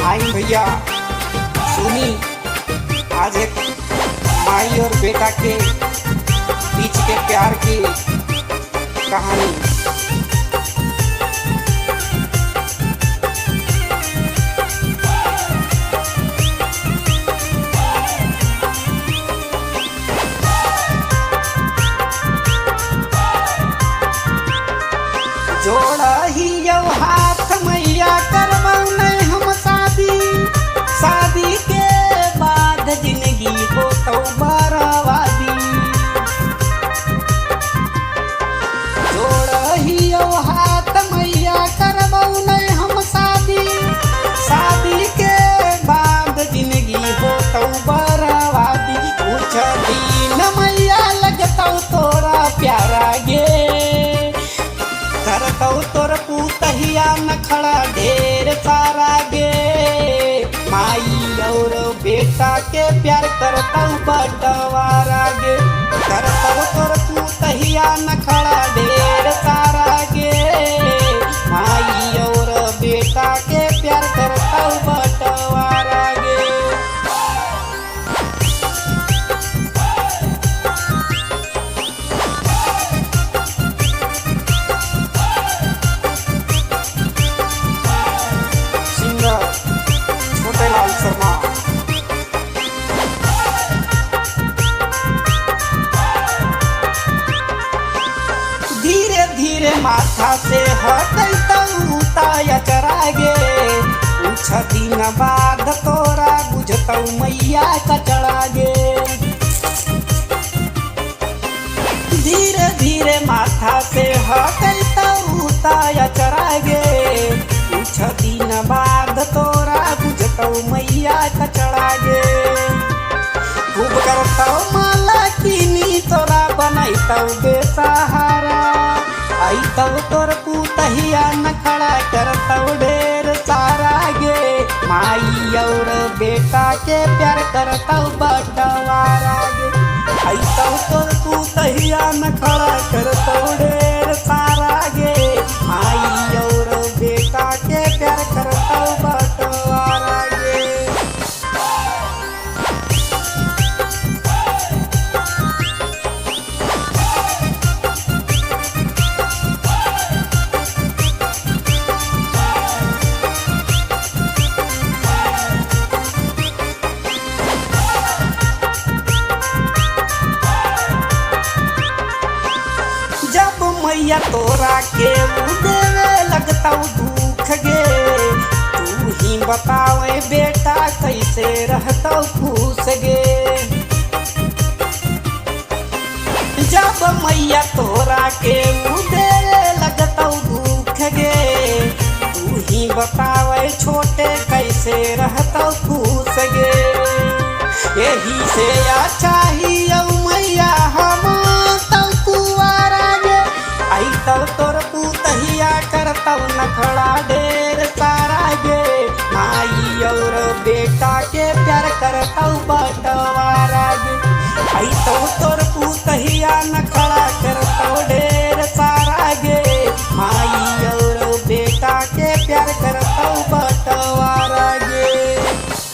आई भैया सुनी, आज एक माई और बेटा के बीच के प्यार की कहानी। जोड़ा ही यौ हाथ मैया करवौ नहीं हम शादी, शादी के बाद जिंदगी हो तो बर्बादी। जोड़ा ही यौ हाथ मैया करवौ नहीं हम शादी, शादी के बाद जिंदगी हो तो बर्बादी। कुछ दिन मैया लगतौ तोरा प्यारा गे, करतौ तोर पुतहिया नखड़ा ढेर सारा गे। माई और बेटा के प्यार करतौ बटवारा गे, करतौ तोर पुतहिया नखड़ा ढेर सारा गे। माई और बेटा के प्यार करतौ बटवारा गे। छोटेलाल शर्मा। धीरे धीरे माथा से हटैतौ ताया चरा गे, कुछ दिन बाद तोरा बुझतौ मैया कचड़ा गे। धीरे धीरे माथा से हटैतौ ताया चरा गे, कुछ दिन बाद तोरा बुझतौ मैया कचड़ा गे। खूब करतौ माला किनी तोरा बनैतौ बेसहारा, आइतौ तोर पुतहिया नखड़ा करतौ ढेर सारा गे। माई और बेटा के प्यार करतौ बटवारा गे, आइतौ तोर पुतहिया नखड़ा करतौ ढेर सारा गे। माई और बेटा के प्यार करतौ बटवारा गे। जब मैया तोरा के देवे लगतौ दुख गे, तू ही बतावे बेटा कैसे रहतौ खुश गे। जब मैया तोरा के देवे लगतौ दुख गे, तू ही बतावे छोटे कैसे रहतौ खुश गे। यही से अच्छा ही मैया हम कुवारा गे, आइतौ तोर पुतहिया करतौ नखड़ा ढेर सारा गे। माई और बेटा के प्यार करतौ बटवारा गे, आइतौ तोर पुतहिया नखड़ा करतौ ढेर सारा गे। माई और बेटा के प्यार कर